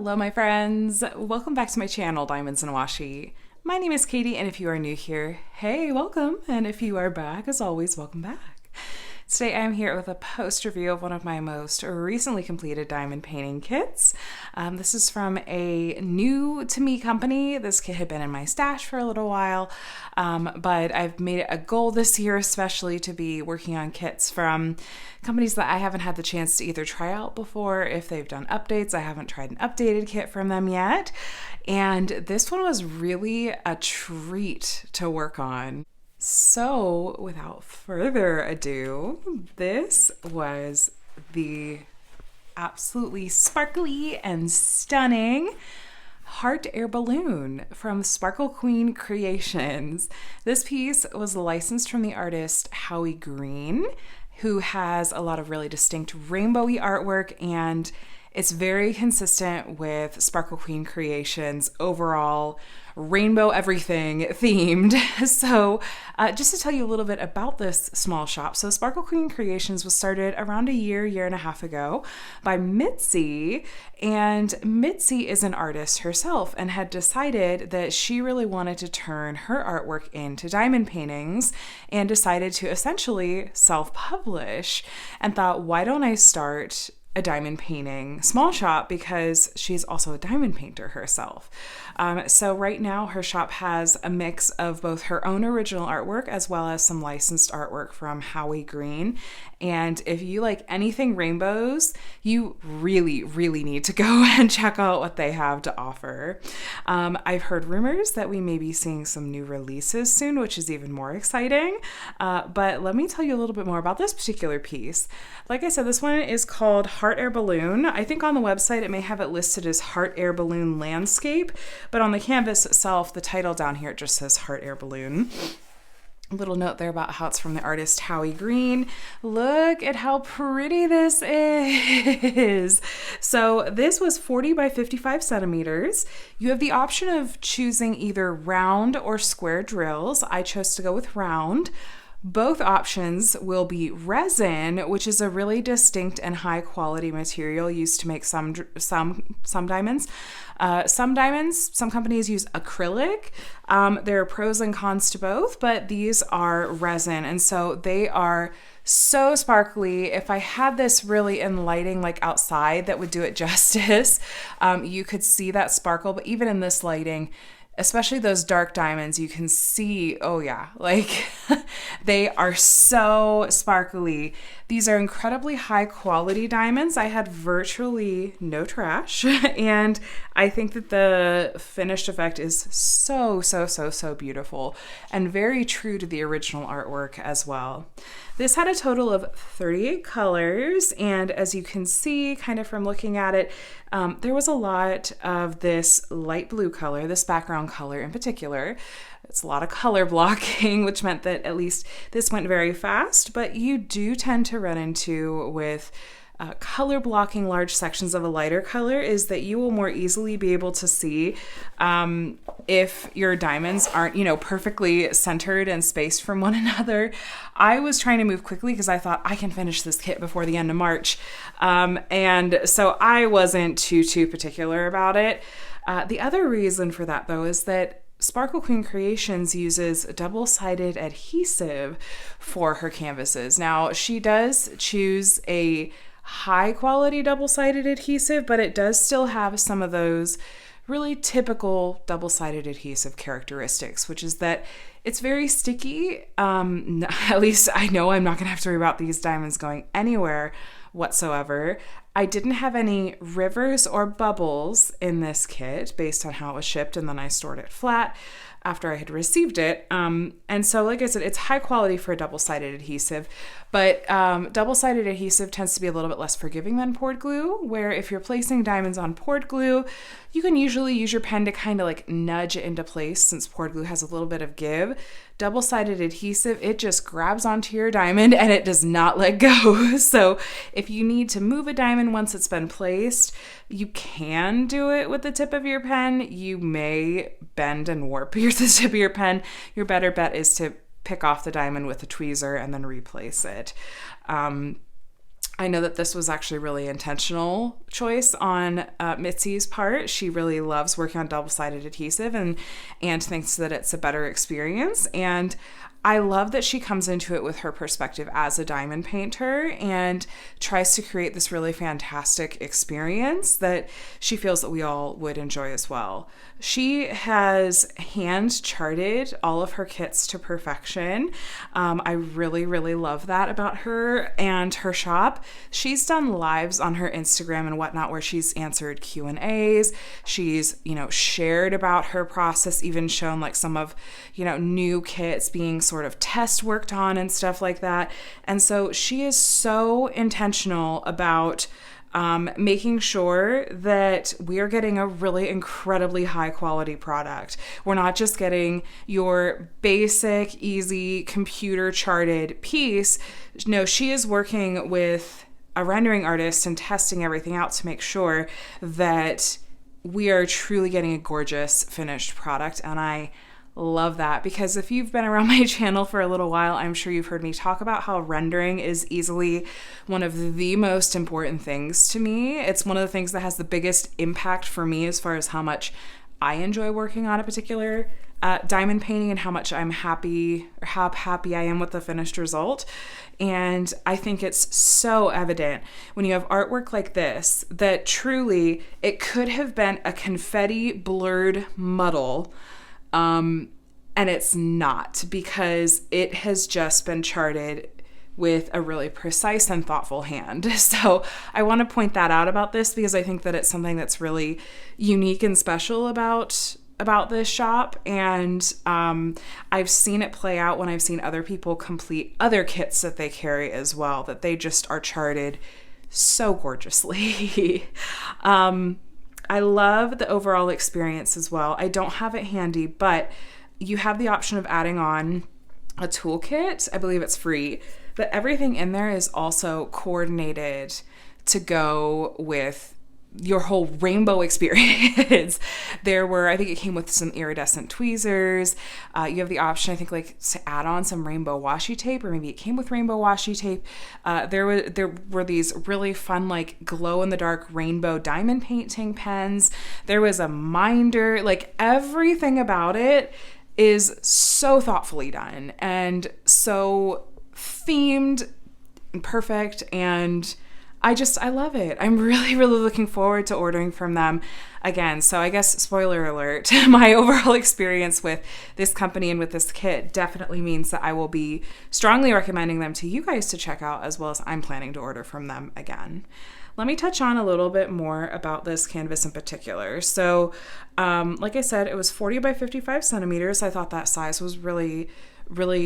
Hello, my friends. Welcome back to my channel, Diamonds and Washi. My name is Katie, and if you are new here, hey, welcome. And if you are back, as always, welcome back. Today I'm here with a post review of one of my most recently completed diamond painting kits. This is from a new to me company. This kit had been in my stash for a little while, but I've made it a goal this year especially to be working on kits from companies that I haven't had the chance to either try out before. If they've done updates, I haven't tried an updated kit from them yet. And this one was really a treat to work on. So, without further ado, this was the absolutely sparkly and stunning Heart Air Balloon from Sparkle Queen Creations. This piece was licensed from the artist Howie, who has a lot of really distinct rainbowy artwork, and it's very consistent with Sparkle Queen Creations' overall rainbow everything themed. So just to tell you a little bit about this small shop. So Sparkle Queen Creations was started around a year and a half ago by Mitzi. And Mitzi is an artist herself and had decided that she really wanted to turn her artwork into diamond paintings and decided to essentially self-publish and thought, why don't I start a diamond painting small shop, because she's also a diamond painter herself. So right now her shop has a mix of both her own original artwork as well as some licensed artwork from Howie. And if you like anything rainbows, you really need to go and check out what they have to offer. I've heard rumors that we may be seeing some new releases soon, which is even more exciting. But let me tell you a little bit more about this particular piece. Like I said, this one is called Heart Air Balloon. I think on the website it may have it listed as Heart Air Balloon Landscape, but on the canvas itself, the title down here, it just says Heart Air Balloon. A little note there about how it's from the artist Howie. Look at how pretty this is. So this was 40 by 55 centimeters. You have the option of choosing either round or square drills. I chose to go with round. Both options will be resin, which is a really distinct and high quality material used to make some diamonds. Some companies use acrylic. There are pros and cons to both, but these are resin, and so they are so sparkly. If I had this really in lighting like outside, that would do it justice. You could see that sparkle, but even in this lighting, especially those dark diamonds, you can see, oh yeah, like they are so sparkly. These are incredibly high quality diamonds. I had virtually no trash, and I think that the finished effect is so beautiful and very true to the original artwork as well. This had a total of 38 colors, and as you can see kind of from looking at it, there was a lot of this light blue color, this background color in particular. It's a lot of color blocking, which meant that at least this went very fast, but you do tend to run into with color blocking large sections of a lighter color is that you will more easily be able to see if your diamonds aren't, perfectly centered and spaced from one another. I was trying to move quickly because I thought I can finish this kit before the end of March. And so I wasn't too particular about it. The other reason for that, though, is that Sparkle Queen Creations uses double-sided adhesive for her canvases. Now, she does choose a high-quality double-sided adhesive, but it does still have some of those really typical double-sided adhesive characteristics, which is that it's very sticky. At least I know I'm not going to have to worry about these diamonds going anywhere whatsoever. I didn't have any rivers or bubbles in this kit based on how it was shipped, and then I stored it flat after I had received it. And so, like I said, it's high quality for a double-sided adhesive, but double-sided adhesive tends to be a little bit less forgiving than poured glue, where if you're placing diamonds on poured glue, you can usually use your pen to kind of like nudge it into place since poured glue has a little bit of give. Double-sided adhesive, it just grabs onto your diamond and it does not let go. So if you need to move a diamond once it's been placed, you can do it with the tip of your pen. You may bend and warp the tip of your pen. Your better bet is to pick off the diamond with a tweezer and then replace it. I know that this was actually really intentional choice on Mitzi's part. She really loves working on double-sided adhesive and thinks that it's a better experience. And I love that she comes into it with her perspective as a diamond painter and tries to create this really fantastic experience that she feels that we all would enjoy as well. She has hand charted all of her kits to perfection. I really, really love that about her and her shop. She's done lives on her Instagram and whatnot where she's answered Q&As. She's, shared about her process, even shown like some of, new kits being sort of test worked on and stuff like that. And so she is so intentional about making sure that we are getting a really incredibly high quality product. We're not just getting your basic, easy, computer charted piece. No, she is working with a rendering artist and testing everything out to make sure that we are truly getting a gorgeous finished product. And I love that, because if you've been around my channel for a little while, I'm sure you've heard me talk about how rendering is easily one of the most important things to me. It's one of the things that has the biggest impact for me as far as how much I enjoy working on a particular diamond painting and how much I'm happy, or how happy I am with the finished result. And I think it's so evident when you have artwork like this that truly it could have been a confetti blurred muddle. And it's not, because it has just been charted with a really precise and thoughtful hand. So I want to point that out about this, because I think that it's something that's really unique and special about this shop. And I've seen it play out when I've seen other people complete other kits that they carry as well, that they just are charted so gorgeously. I love the overall experience as well. I don't have it handy, but you have the option of adding on a toolkit. I believe it's free, but everything in there is also coordinated to go with your whole rainbow experience. I think it came with some iridescent tweezers. You have the option, I think, like to add on some rainbow washi tape, or maybe it came with rainbow washi tape. There were these really fun, like glow in the dark rainbow diamond painting pens. There was a minder. Like, everything about it is so thoughtfully done and so themed and perfect, and I love it. I'm really, really looking forward to ordering from them again. So I guess, spoiler alert, my overall experience with this company and with this kit definitely means that I will be strongly recommending them to you guys to check out, as well as I'm planning to order from them again. Let me touch on a little bit more about this canvas in particular. So like I said, it was 40 by 55 centimeters. I thought that size was really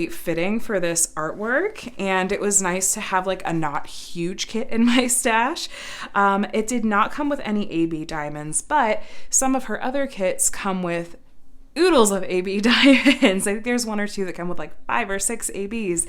fitting for this artwork, and it was nice to have like a not huge kit in my stash. It did not come with any AB diamonds, but some of her other kits come with oodles of AB diamonds. I think there's one or two that come with like 5 or 6 ABs.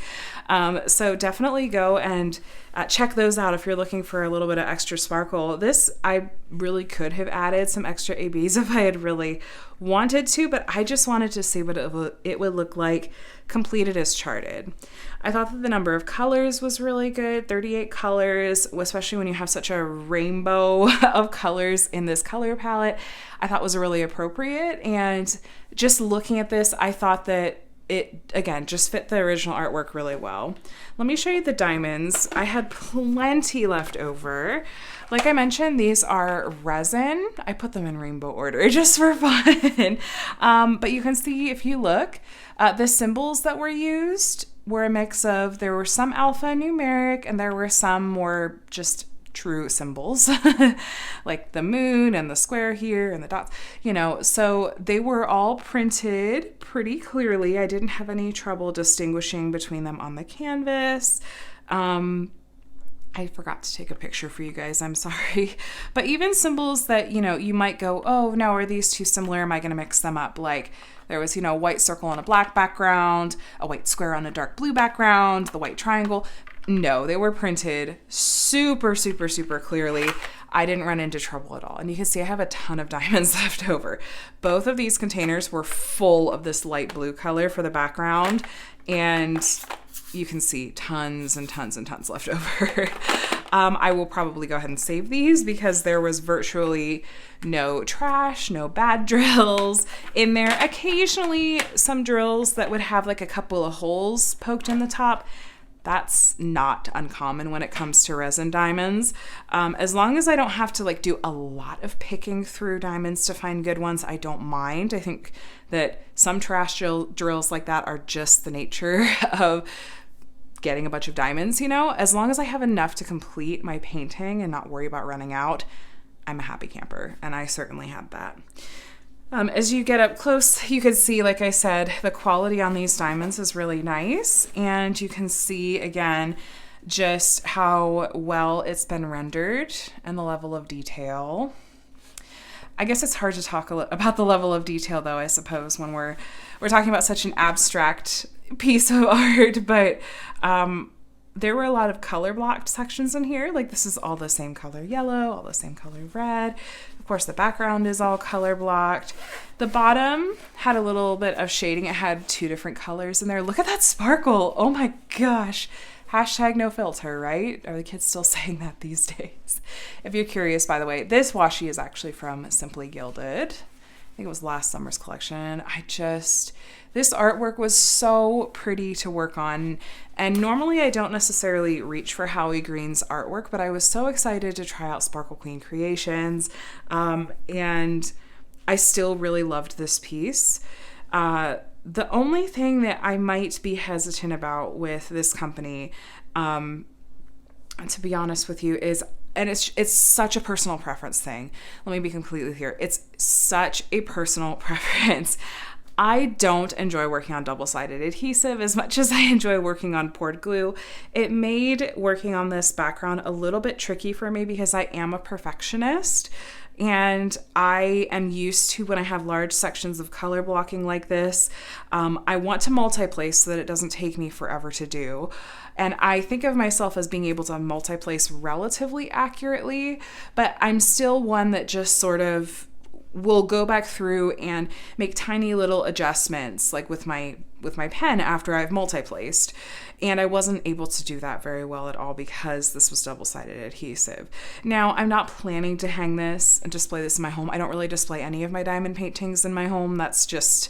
So definitely go and check those out if you're looking for a little bit of extra sparkle. This, I really could have added some extra ABs if I had really wanted to, but I just wanted to see what it would look like completed as charted. I thought that the number of colors was really good, 38 colors, especially when you have such a rainbow of colors in this color palette. I thought was really appropriate, and just looking at this, I thought that it, again, just fit the original artwork really well. Let me show you the diamonds. I had plenty left over. Like I mentioned, these are resin. I put them in rainbow order just for fun. But you can see, if you look, the symbols that were used were a mix of, there were some alphanumeric and there were some more just true symbols, like the moon and the square here and the dots, so they were all printed pretty clearly. I didn't have any trouble distinguishing between them on the canvas. I forgot to take a picture for you guys, I'm sorry. But even symbols that, you might go, oh, no, are these too similar? Am I going to mix them up? Like, there was, a white circle on a black background, a white square on a dark blue background, the white triangle. No, they were printed super, super, super clearly. I didn't run into trouble at all. And you can see I have a ton of diamonds left over. Both of these containers were full of this light blue color for the background. And you can see tons and tons and tons left over. I will probably go ahead and save these because there was virtually no trash, no bad drills in there. Occasionally some drills that would have like a couple of holes poked in the top. That's not uncommon when it comes to resin diamonds. As long as I don't have to like do a lot of picking through diamonds to find good ones, I don't mind. I think that some trash drills like that are just the nature of getting a bunch of diamonds, you know? As long as I have enough to complete my painting and not worry about running out, I'm a happy camper, and I certainly had that. As you get up close, you can see, like I said, the quality on these diamonds is really nice. And you can see, again, just how well it's been rendered and the level of detail. I guess it's hard to talk about the level of detail, though, I suppose, when we're talking about such an abstract piece of art. But there were a lot of color blocked sections in here. Like this is all the same color yellow, all the same color red. Of course, the background is all color blocked. The bottom had a little bit of shading. It had 2 different colors in there. Look at that sparkle. Oh my gosh. Hashtag no filter, right? Are the kids still saying that these days? If you're curious, by the way, this washi is actually from Simply Gilded. I think it was last summer's collection. This artwork was so pretty to work on. And normally I don't necessarily reach for Howie Green's artwork, but I was so excited to try out Sparkle Queen Creations. And I still really loved this piece. The only thing that I might be hesitant about with this company, to be honest with you, is, and it's such a personal preference thing. Let me be completely clear. It's such a personal preference. I don't enjoy working on double-sided adhesive as much as I enjoy working on poured glue. It made working on this background a little bit tricky for me because I am a perfectionist. And I am used to, when I have large sections of color blocking like this, I want to multi-place so that it doesn't take me forever to do. And I think of myself as being able to multi-place relatively accurately, but I'm still one that just sort of will go back through and make tiny little adjustments, like with my pen after I've multi-placed. And I wasn't able to do that very well at all because this was double-sided adhesive. Now, I'm not planning to hang this and display this in my home. I don't really display any of my diamond paintings in my home. That's just,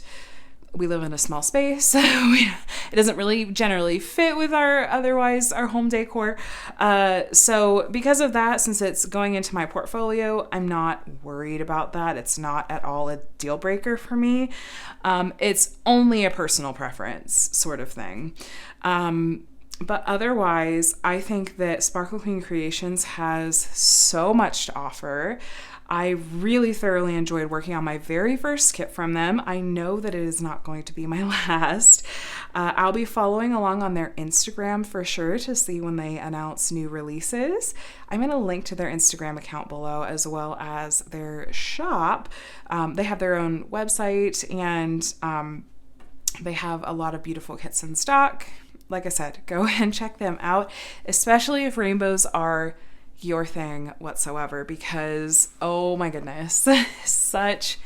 we live in a small space, so it doesn't really generally fit with our home decor. So because of that, since it's going into my portfolio, I'm not worried about that. It's not at all a deal breaker for me. It's only a personal preference sort of thing. But otherwise, I think that Sparkle Queen Creations has so much to offer. I really thoroughly enjoyed working on my very first kit from them. I know that it is not going to be my last. I'll be following along on their Instagram for sure to see when they announce new releases. I'm going to link to their Instagram account below as well as their shop. They have their own website and they have a lot of beautiful kits in stock. Like I said, go and check them out, especially if rainbows are your thing whatsoever, because oh my goodness, such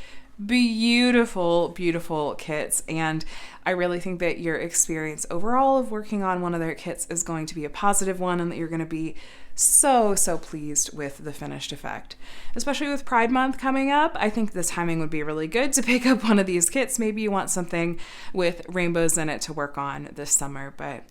beautiful, beautiful kits. And I really think that your experience overall of working on one of their kits is going to be a positive one and that you're going to be so pleased with the finished effect. Especially with Pride Month coming up, I think the timing would be really good to pick up one of these kits. Maybe you want something with rainbows in it to work on this summer. But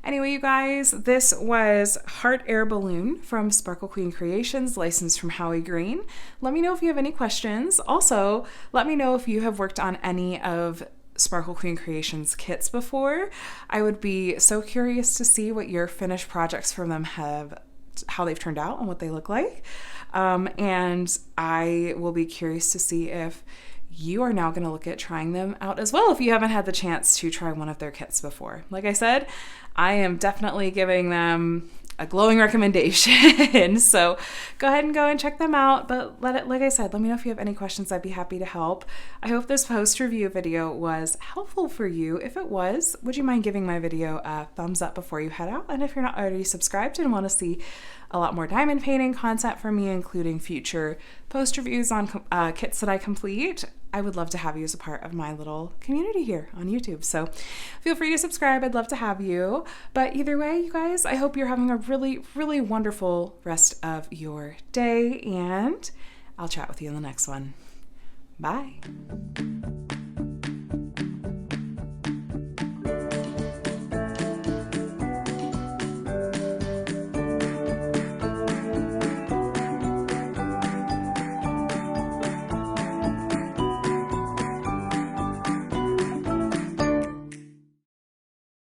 anyway, you guys, this was Heart Air Balloon from Sparkle Queen Creations, licensed from Howie Green. Let me know if you have any questions. Also, let me know if you have worked on any of Sparkle Queen Creations kits before. I would be so curious to see what your finished projects from them how they've turned out and what they look like. And I will be curious to see if you are now going to look at trying them out as well if you haven't had the chance to try one of their kits before. Like I said, I am definitely giving them a glowing recommendation. So go ahead and check them out. But like I said, let me know if you have any questions. I'd be happy to help. I hope this post review video was helpful for you. If it was, would you mind giving my video a thumbs up before you head out? And if you're not already subscribed and want to see a lot more diamond painting content from me, including future post reviews on kits that I complete, I would love to have you as a part of my little community here on YouTube. So feel free to subscribe. I'd love to have you. But either way, you guys, I hope you're having a really, really wonderful rest of your day, and I'll chat with you in the next one. Bye.